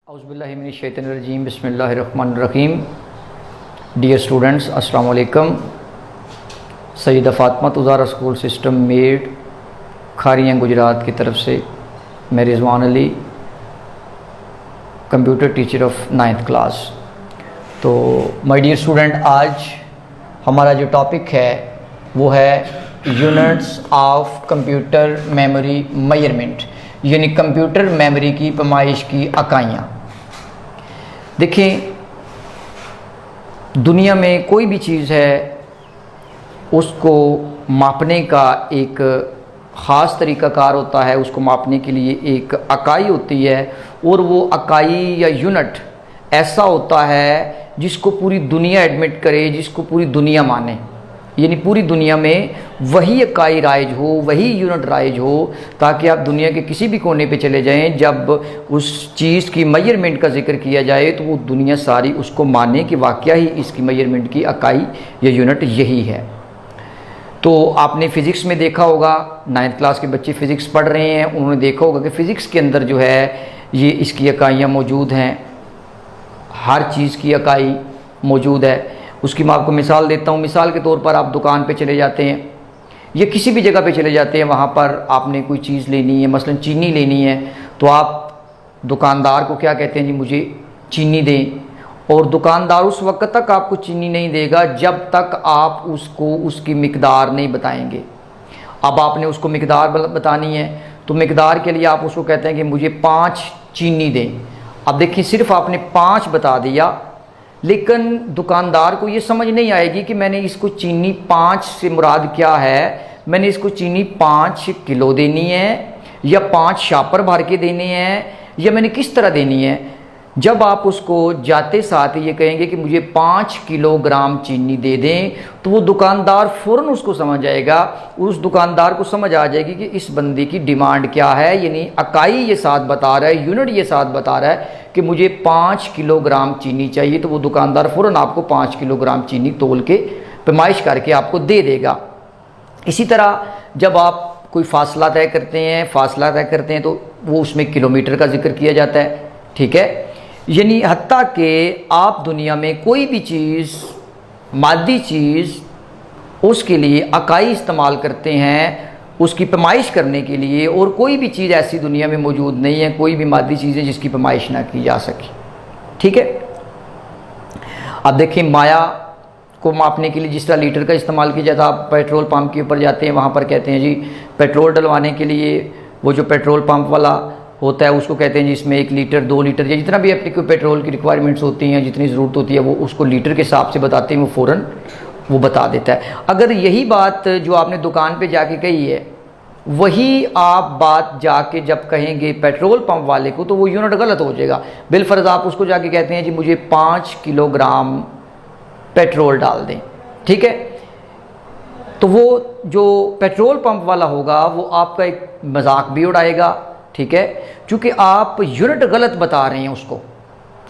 औज़ुबिल्लाहिमिनश्शैतानिर्रजीम बिस्मिल्लाहिर्रहमानिर्रहीम। Dear students, अस्सलाम वालेकुम। सईदा फ़ातिमा उज़ारा स्कूल सिस्टम मेड खारियाँ गुजरात की तरफ से मैं Rizwan Ali, computer teacher of 9th class. तो माय डियर स्टूडेंट, आज हमारा जो टॉपिक है वो है units of computer memory measurement, यानी कंप्यूटर मेमोरी की पैमाइश की इकाइयाँ। देखिए, दुनिया में कोई भी चीज़ है उसको मापने का एक ख़ास तरीक़ाकार होता है। उसको मापने के लिए एक इकाई होती है और वो इकाई या यूनिट ऐसा होता है जिसको पूरी दुनिया एडमिट करे, जिसको पूरी दुनिया माने, यानी पूरी दुनिया में वही इकाई राइज हो, वही यूनिट राइज हो, ताकि आप दुनिया के किसी भी कोने पे चले जाएं, जब उस चीज़ की मेजरमेंट का जिक्र किया जाए तो वो दुनिया सारी उसको माने कि वाकया ही इसकी मेजरमेंट की इकाई या यूनिट यही है। तो आपने फ़िज़िक्स में देखा होगा, 9th क्लास के बच्चे फ़िज़िक्स पढ़ रहे हैं, उन्होंने देखा होगा कि फ़िज़िक्स के अंदर जो है ये इसकी इकाइयाँ मौजूद हैं, हर चीज़ की इकाई मौजूद है। उसकी मैं आपको मिसाल देता हूँ। मिसाल के तौर पर आप दुकान पे चले जाते हैं या किसी भी जगह पे चले जाते हैं, वहाँ पर आपने कोई चीज़ लेनी है, मसलन चीनी लेनी है, तो आप दुकानदार को क्या कहते हैं, जी मुझे चीनी दें। और दुकानदार उस वक्त तक आपको चीनी नहीं देगा जब तक आप उसको उसकी मिकदार नहीं बताएंगे। अब आपने उसको मिकदार बतानी है तो मिकदार के लिए आप उसको कहते हैं कि मुझे 5 चीनी दें। अब देखिए, सिर्फ आपने 5 बता दिया, लेकिन दुकानदार को ये समझ नहीं आएगी कि मैंने इसको चीनी 5 से मुराद क्या है। मैंने इसको चीनी 5 किलो देनी है या 5 शापर भर के देने हैं या मैंने किस तरह देनी है। जब आप उसको जाते साथ ये कहेंगे कि मुझे 5 किलोग्राम चीनी दे दें, तो वो दुकानदार फ़ौरन उसको समझ आएगा, उस दुकानदार को समझ आ जाएगी कि इस बंदे की डिमांड क्या है, यानी इकाई ये साथ बता रहा है, यूनिट ये साथ बता रहा है कि मुझे 5 किलोग्राम चीनी चाहिए। तो वो दुकानदार फ़ौरन आपको 5 किलोग्राम चीनी तोल के पैमाइश करके आपको दे देगा। इसी तरह जब आप कोई फासला तय करते हैं तो वो उसमें किलोमीटर का जिक्र किया जाता है, ठीक है। यानी हत्ता कि आप दुनिया में कोई भी चीज़, मादी चीज़, उसके लिए इकाई इस्तेमाल करते हैं उसकी पैमाइश करने के लिए, और कोई भी चीज़ ऐसी दुनिया में मौजूद नहीं है, कोई भी मादी चीज़ है जिसकी पैमाइश ना की जा सके, ठीक है। अब देखिए, माया को मापने के लिए जिस तरह लीटर का इस्तेमाल किया जाता है, आप पेट्रोल पंप के ऊपर जाते हैं, वहाँ पर कहते हैं जी पेट्रोल डलवाने के लिए वो जो पेट्रोल पंप वाला होता है उसको कहते हैं जी इसमें 1 लीटर 2 लीटर या जितना भी अपनी पेट्रोल की रिक्वायरमेंट्स होती हैं, जितनी ज़रूरत होती है, वो उसको लीटर के हिसाब से बताते हैं, वो फ़ौरन वो बता देता है। अगर यही बात जो आपने दुकान पे जाके कही है, वही आप बात जाके जब कहेंगे पेट्रोल पंप वाले को, तो वो यूनिट गलत हो जाएगा। बिलफर्ज आप उसको जाके कहते हैं जी मुझे 5 किलोग्राम पेट्रोल डाल दें, ठीक है। तो वो जो पेट्रोल पंप वाला होगा वो आपका एक मजाक भी उड़ाएगा, ठीक है, क्योंकि आप यूनिट गलत बता रहे हैं उसको,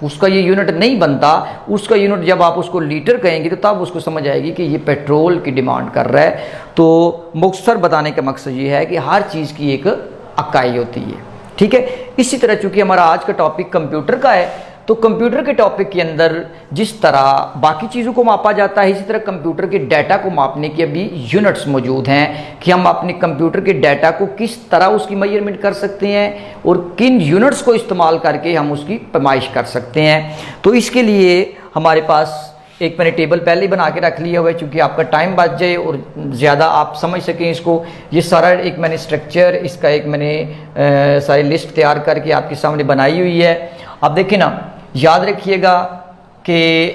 उसका ये यूनिट नहीं बनता। उसका यूनिट जब आप उसको लीटर कहेंगे तो तब उसको समझ आएगी कि ये पेट्रोल की डिमांड कर रहा है। तो मुख्तसर बताने का मकसद ये है कि हर चीज़ की एक इकाई होती है, ठीक है। इसी तरह चूँकि हमारा आज का टॉपिक कंप्यूटर का है, तो कंप्यूटर के टॉपिक के अंदर जिस तरह बाकी चीज़ों को मापा जाता है, इसी तरह कंप्यूटर के डाटा को मापने के भी यूनिट्स मौजूद हैं कि हम अपने कंप्यूटर के डाटा को किस तरह उसकी मेजरमेंट कर सकते हैं और किन यूनिट्स को इस्तेमाल करके हम उसकी पैमाइश कर सकते हैं। तो इसके लिए हमारे पास एक मैंने टेबल पहले ही बना के रख लिया हुआ है, चूँकि आपका टाइम बच जाए और ज़्यादा आप समझ सकें इसको। ये सारा एक मैंने स्ट्रक्चर, इसका एक मैंने सारी लिस्ट तैयार करके आपके सामने बनाई हुई है। अब देखिए ना, याद रखिएगा कि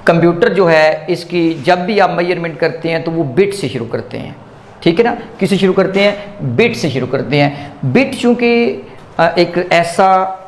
कंप्यूटर जो है इसकी जब भी आप मेजरमेंट करते हैं तो वो बिट से शुरू करते हैं, ठीक है ना। किससे शुरू करते हैं? बिट से शुरू करते हैं। बिट चूँकि एक ऐसा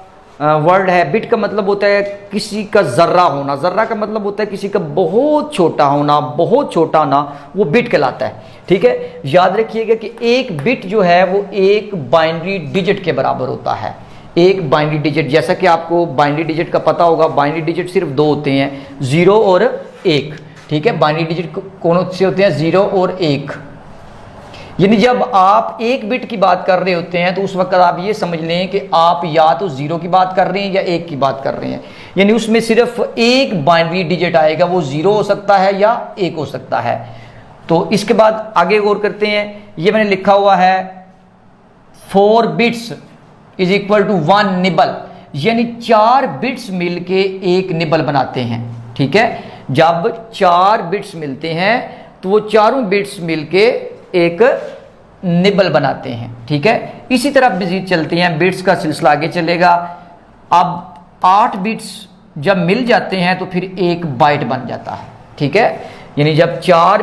वर्ड है, बिट का मतलब होता है किसी का ज़र्रा होना, ज़र्रा का मतलब होता है किसी का बहुत छोटा होना, बहुत छोटा होना, वो बिट कहलाता है, ठीक है। याद रखिएगा कि एक बिट जो है वो एक बाइनरी डिजिट के बराबर होता है। एक बाइनरी डिजिट, जैसा कि आपको बाइनरी डिजिट का पता होगा, बाइनरी डिजिट सिर्फ 2 होते हैं, 0 और 1, ठीक है। बाइनरी डिजिट कौन से होते हैं? 0 और 1। यानी जब आप एक बिट की बात कर रहे होते हैं तो उस वक्त आप ये समझ लें कि आप या तो 0 की बात कर रहे हैं या 1 की बात कर रहे हैं, यानी उसमें सिर्फ एक बाइनरी डिजिट आएगा, वो 0 हो सकता है या 1 हो सकता है। तो इसके बाद आगे गौर करते हैं, ये मैंने लिखा हुआ है 4 bits is equal to 1 nibble, यानी 4 बिट्स मिलके एक निबल बनाते हैं। ठीक है, जब 4 बिट्स मिलते हैं तो वो चारों बिट्स मिलके एक निबल बनाते हैं। ठीक है, इसी तरह मजीद चलते हैं, बिट्स का सिलसिला आगे चलेगा। अब 8 बिट्स जब मिल जाते हैं तो फिर एक बाइट बन जाता है। ठीक है, यानी जब 8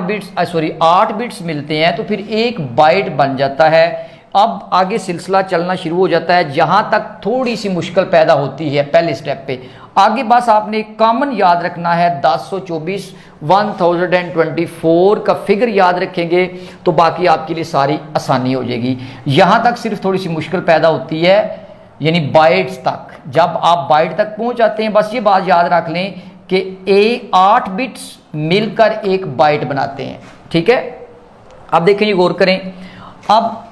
बिट्स मिलते हैं तो फिर एक बाइट बन जाता है। अब आगे सिलसिला चलना शुरू हो जाता है, जहां तक थोड़ी सी मुश्किल पैदा होती है पहले स्टेप पे। आगे बस आपने कॉमन याद रखना है 1024 1024 का फिगर याद रखेंगे तो बाकी आपके लिए सारी आसानी हो जाएगी। यहां तक सिर्फ थोड़ी सी मुश्किल पैदा होती है, यानी बाइट्स तक। जब आप बाइट तक पहुंच जाते हैं, बस ये बात याद रख लें कि 8 बिट्स मिलकर एक बाइट बनाते हैं। ठीक है, अब देखें, ये गौर करें, अब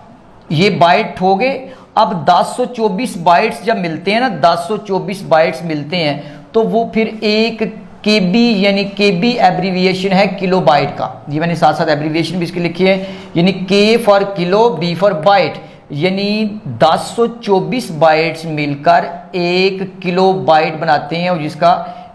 ये बाइट हो गए। अब 1024 बाइट्स जब मिलते हैं ना, 1024 बाइट्स मिलते हैं तो वो फिर एक केबी, यानी केबी एब्रीविएशन है किलो बाइट का। ये मैंने साथ साथ एब्रीविएशन भी इसकी लिखी है, यानी K for kilo, B for byte, यानी 1024 बाइट्स मिलकर एक किलो बाइट बनाते हैं और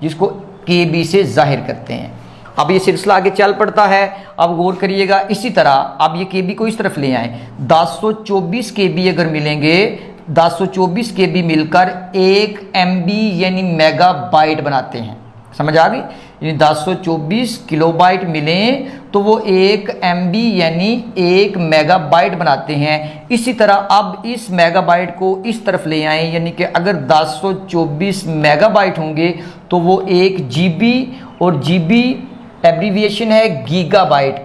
जिसको केबी से जाहिर करते हैं। अब ये सिलसिला आगे चल पड़ता है। अब गौर करिएगा, इसी तरह अब ये केबी को इस तरफ ले आए, 1024 केबी अगर मिलेंगे, 1024 केबी मिलकर 1 MB यानी मेगा बाइट बनाते हैं। समझ आ गई? यानी 1024 किलोबाइट मिलें तो वो 1 MB यानी 1 मेगाबाइट बनाते हैं। इसी तरह अब इस मेगाबाइट को इस तरफ ले आएं, यानी कि अगर 1024 मेगाबाइट होंगे तो वो 1 GB, और GB एब्रीविएशन है गीगाबाइट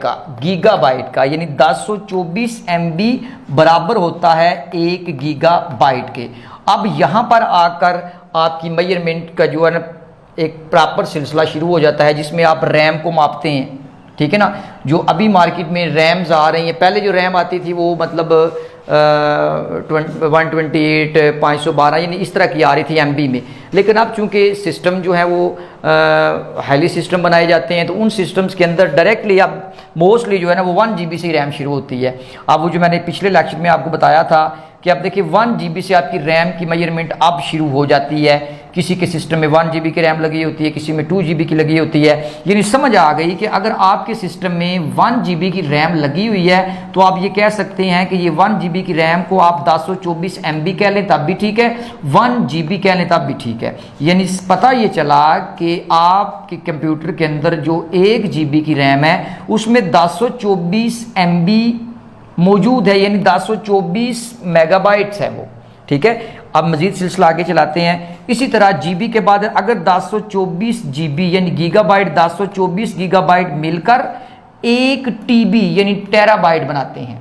का, यानी 1024 MB बराबर होता है 1 गीगाबाइट के। अब यहाँ पर आकर आपकी मेजरमेंट का जो है ना एक प्रॉपर सिलसिला शुरू हो जाता है, जिसमें आप रैम को मापते हैं। ठीक है ना, जो अभी मार्केट में रैम्स आ रही हैं, पहले जो रैम आती थी वो मतलब 128 512 यानी इस तरह की आ रही थी MB में, लेकिन अब चूंकि सिस्टम जो है वो हाईली सिस्टम बनाए जाते हैं तो उन सिस्टम्स के अंदर डायरेक्टली अब मोस्टली जो है ना वो 1 GB से रैम शुरू होती है। अब वो जो मैंने पिछले लेक्चर में आपको बताया था कि आप देखिए 1 GB से आपकी रैम की मेजरमेंट अब शुरू हो जाती है। किसी के सिस्टम में 1 GB की रैम लगी होती है, किसी में 2 GB की लगी होती है। यानी समझ आ गई कि अगर आपके सिस्टम में 1 GB की रैम लगी हुई है तो आप ये कह सकते हैं कि ये 1 GB की रैम को आप 1024 MB कह लें तब भी ठीक है, 1 GB कह लें तब भी ठीक है। यानी पता ये चला कि आपके कंप्यूटर के अंदर जो 1 GB की रैम है उसमें 1024 MB मौजूद है, यानी 1024 मेगाबाइट्स है वो। ठीक है, अब मजीद सिलसिला आगे चलाते हैं। इसी तरह GB के बाद अगर 1024 GB यानी गीगाबाइट, 1024 गीगाबाइट मिलकर 1 TB यानी टेराबाइट बनाते हैं।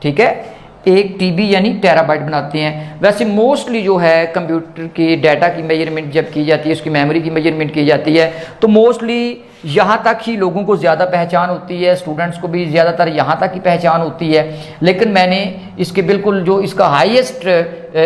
ठीक है, 1 TB यानी टेराबाइट बनाते हैं। वैसे मोस्टली जो है कंप्यूटर के डाटा की मेजरमेंट जब की जाती है, उसकी मेमोरी की मेजरमेंट की जाती है तो मोस्टली यहाँ तक ही लोगों को ज़्यादा पहचान होती है, स्टूडेंट्स को भी ज़्यादातर यहाँ तक ही पहचान होती है। लेकिन मैंने इसके बिल्कुल जो इसका हाईएस्ट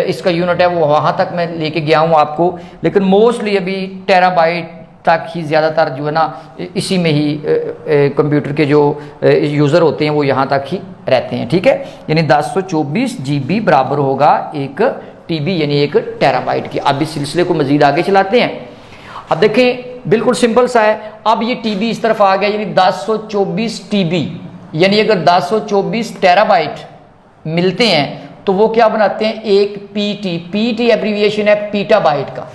इसका यूनिट है वो वहाँ तक मैं लेके गया हूँ आपको, लेकिन मोस्टली अभी टेराबाइट तक ही ज़्यादातर जो है ना इसी में ही कंप्यूटर के जो यूज़र होते हैं वो यहाँ तक ही रहते हैं। ठीक है, यानी 1024 GB बराबर होगा 1 TB यानी 1 टेराबाइट की। अब इस सिलसिले को मज़ीद आगे चलाते हैं। अब देखें, बिल्कुल सिंपल सा है। अब ये TB इस तरफ आ गया, यानी 1024 TB, यानी अगर 1024 टेराबाइट मिलते हैं तो वो क्या बनाते हैं, 1 PT एब्रीविएशन है पीटाबाइट का।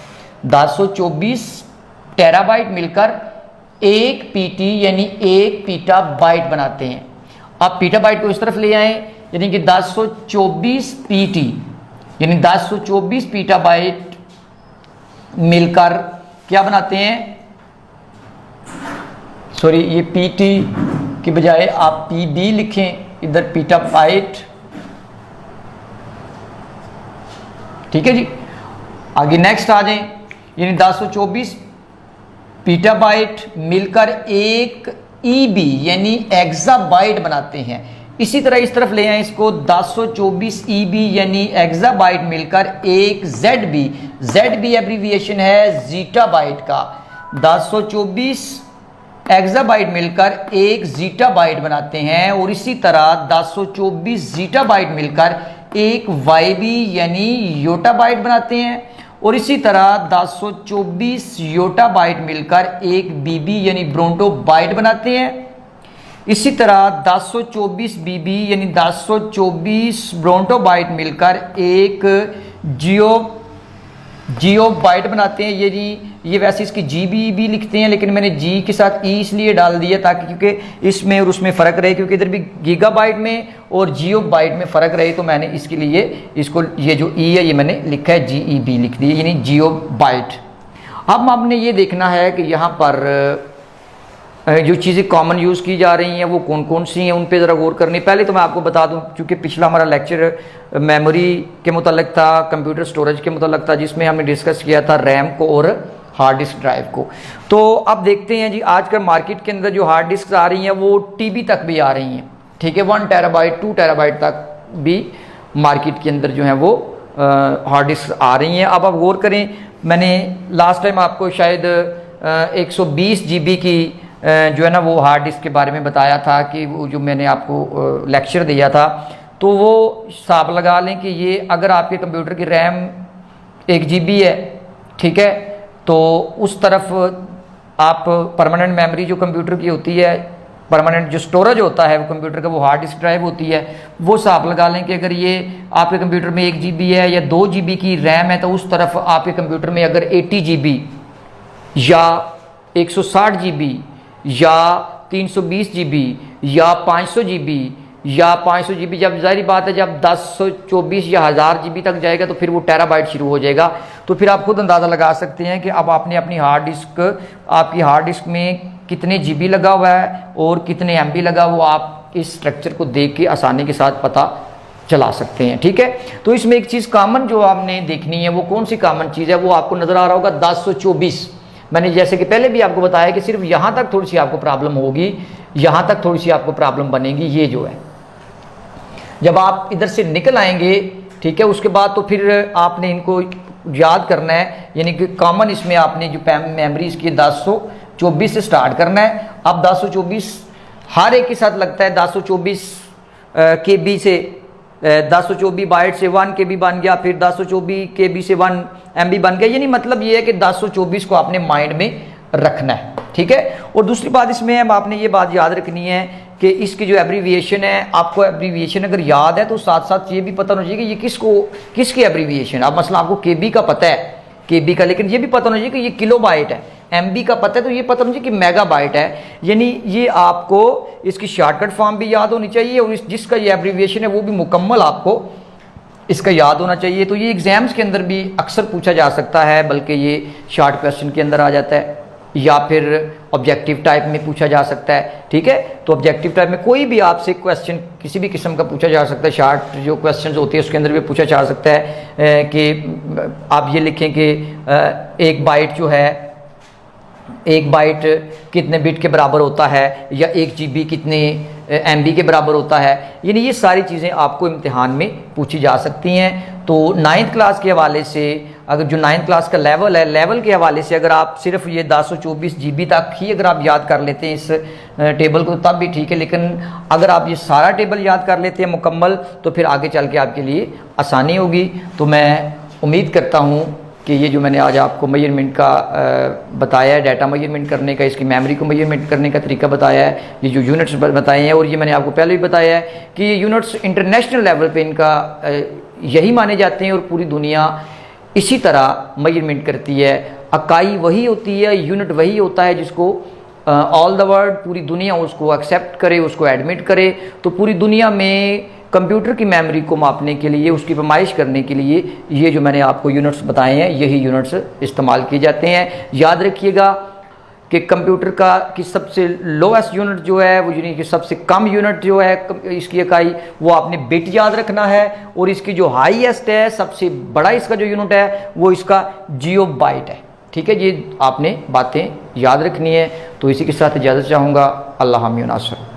1024 टेराबाइट मिलकर 1 PT यानी 1 पीटाबाइट बनाते हैं। अब पीटाबाइट को इस तरफ ले आए, यानी कि 1024 PT यानी 1024 पीटाबाइट मिलकर क्या बनाते हैं, सॉरी ये PT की बजाय आप PB लिखें, इधर पीटाबाइट। ठीक है जी, आगे नेक्स्ट आ जाएं, यानी 1024 पीटाबाइट मिलकर 1 EB यानी एक्साबाइट बनाते हैं। इसी तरह इस तरफ ले आए इसको 1024 EB यानी एक्साबाइट मिलकर एक ZB एब्रीविएशन है जीटा बाइट का। 1024 एक्साबाइट मिलकर एक जीटा बाइट बनाते हैं और इसी तरह 1024 जीटा बाइट मिलकर एक YB यानी योटा बाइट बनाते हैं और इसी तरह 1024 योटा बाइट मिलकर एक BB यानी ब्रोंटो बाइट बनाते हैं। इसी तरह 1024 BB यानी 1024 ब्रोंटो बाइट मिलकर एक जियो बाइट बनाते हैं। ये वैसे इसकी GB भी लिखते हैं लेकिन मैंने G के साथ E इसलिए डाल दिया ताकि क्योंकि इसमें और उसमें फ़र्क रहे, क्योंकि इधर भी गीगाबाइट में और जियो बाइट में फ़र्क रहे, तो मैंने इसके लिए इसको ये जो E है ये मैंने लिखा है GEB लिख दिया यानी जियो बाइट। अब आपने ये देखना है कि यहाँ पर जो चीज़ें कॉमन यूज़ की जा रही हैं वो कौन कौन सी हैं, उन पे ज़रा गौर करनी। पहले तो मैं आपको बता दूं, चूँकि पिछला हमारा लेक्चर मेमोरी के मुताल्लिक था, कंप्यूटर स्टोरेज के मुताल्लिक था, जिसमें हमने डिस्कस किया था रैम को और हार्ड डिस्क ड्राइव को। तो अब देखते हैं जी, आजकल मार्केट के अंदर जो हार्ड डिस्क आ रही हैं वो TB तक भी आ रही हैं, ठीक है, 1 टेराबाइट 2 टेराबाइट तक भी मार्केट के अंदर जो है वो हार्ड डिस्क आ रही हैं। अब आप गौर करें, मैंने लास्ट टाइम आपको शायद 120 GB की जो है ना वो हार्ड डिस्क के बारे में बताया था कि वो जो मैंने आपको लेक्चर दिया था, तो वो हिसाब लगा लें कि ये अगर आपके कंप्यूटर की रैम 1 GB है, ठीक है, तो उस तरफ आप परमानेंट मेमोरी जो कंप्यूटर की होती है, परमानेंट जो स्टोरेज होता है वो कंप्यूटर का, वो हार्ड डिस्क ड्राइव होती है, वो हिसाब लगा लें कि अगर ये आपके कंप्यूटर में 1 GB है या 2 GB की रैम है, तो उस तरफ आपके कंप्यूटर में अगर 80 GB या 160 GB या 320 GB या 500 GB या 500 GB, जब जाहिर बात है जब 1024 या 1000 GB तक जाएगा तो फिर वो टेराबाइट शुरू हो जाएगा। तो फिर आप खुद अंदाज़ा लगा सकते हैं कि अब आपने अपनी आपकी हार्ड डिस्क में कितने GB लगा हुआ है और कितने MB लगा, वो आप इस स्ट्रक्चर को देख के आसानी के साथ पता चला सकते हैं, ठीक है। तो इसमें एक चीज़ कॉमन जो आपने देखनी है, वो कौन सी कॉमन चीज़ है, वो आपको नज़र आ रहा होगा 1024। मैंने जैसे कि पहले भी आपको बताया कि सिर्फ यहाँ तक थोड़ी सी आपको प्रॉब्लम होगी, यहाँ तक थोड़ी सी आपको प्रॉब्लम बनेगी। ये जो है जब आप इधर से निकल आएंगे, ठीक है, उसके बाद तो फिर आपने इनको याद करना है, यानी कि कॉमन इसमें आपने जो मेमोरी इसकी 1024 से स्टार्ट करना है। अब 1024 हर एक के साथ लगता है 1024 KB से 1024 बाइट से 1 KB बन गया, फिर 1024 KB से 1 MB बन गया। यानी मतलब ये है कि 1024 को आपने माइंड में रखना है, ठीक है। और दूसरी बात इसमें अब आपने ये बात याद रखनी है कि इसकी जो एब्रीविएशन है, आपको एब्रीविएशन अगर याद है तो साथ साथ ये भी पता होना चाहिए कि ये किसकी एब्रीविएशन। अब मसला आपको KB का पता है, KB का, लेकिन ये भी पता होना चाहिए कि ये किलोबाइट है। MB का पता है तो ये पता होना चाहिए कि मेगाबाइट है। यानी ये आपको इसकी शॉर्टकट फॉर्म भी याद होनी चाहिए और जिसका ये एब्रीविएशन है वो भी मुकम्मल आपको इसका याद होना चाहिए। तो ये एग्जाम्स के अंदर भी अक्सर पूछा जा सकता है, बल्कि ये शॉर्ट क्वेश्चन के अंदर आ जाता है या फिर ऑब्जेक्टिव टाइप में पूछा जा सकता है, ठीक है। तो ऑब्जेक्टिव टाइप में कोई भी आपसे क्वेश्चन किसी भी किस्म का पूछा जा सकता है। शॉर्ट जो क्वेश्चंस होते हैं उसके अंदर भी पूछा जा सकता है कि आप ये लिखें कि एक बाइट जो है, एक बाइट कितने बिट के बराबर होता है, या 1 GB कितने MB के बराबर होता है। यानी ये सारी चीज़ें आपको इम्तिहान में पूछी जा सकती हैं। तो 9th क्लास के हवाले से, अगर जो 9th क्लास का लेवल है, लेवल के हवाले से अगर आप सिर्फ ये 1024 GB तक ही अगर आप याद कर लेते हैं इस टेबल को, तब भी ठीक है, लेकिन अगर आप ये सारा टेबल याद कर लेते हैं मुकम्मल, तो फिर आगे चल के आपके लिए आसानी होगी। तो मैं उम्मीद करता हूँ कि ये जो मैंने आज आपको मेजरमेंट का बताया है, डाटा मेजरमेंट करने का, इसकी मेमोरी को मेजरमेंट करने का तरीका बताया है, ये जो यूनिट्स बताए हैं, और ये मैंने आपको पहले भी बताया है कि ये यूनिट्स इंटरनेशनल लेवल पे इनका यही माने जाते हैं और पूरी दुनिया इसी तरह मेजरमेंट करती है। इकाई वही होती है, यूनिट वही होता है जिसको ऑल द वर्ल्ड, पूरी दुनिया उसको एक्सेप्ट करे, उसको एडमिट करे। तो पूरी दुनिया में कंप्यूटर की मेमोरी को मापने के लिए, उसकी पैमाइश करने के लिए ये जो मैंने आपको यूनिट्स बताए हैं, यही यूनिट्स इस्तेमाल किए जाते हैं। याद रखिएगा कि कंप्यूटर का की सबसे लोएस्ट यूनिट जो है वो, यानी कि सबसे कम यूनिट जो है इसकी इकाई, वो आपने बिट याद रखना है, और इसकी जो हाईएस्ट है, सबसे बड़ा इसका जो यूनिट है वो इसका जियोबाइट है, ठीक है। ये आपने बातें याद रखनी है। तो इसी के साथ इजाज़त चाहूँगा। अल्लाह हामी नासर।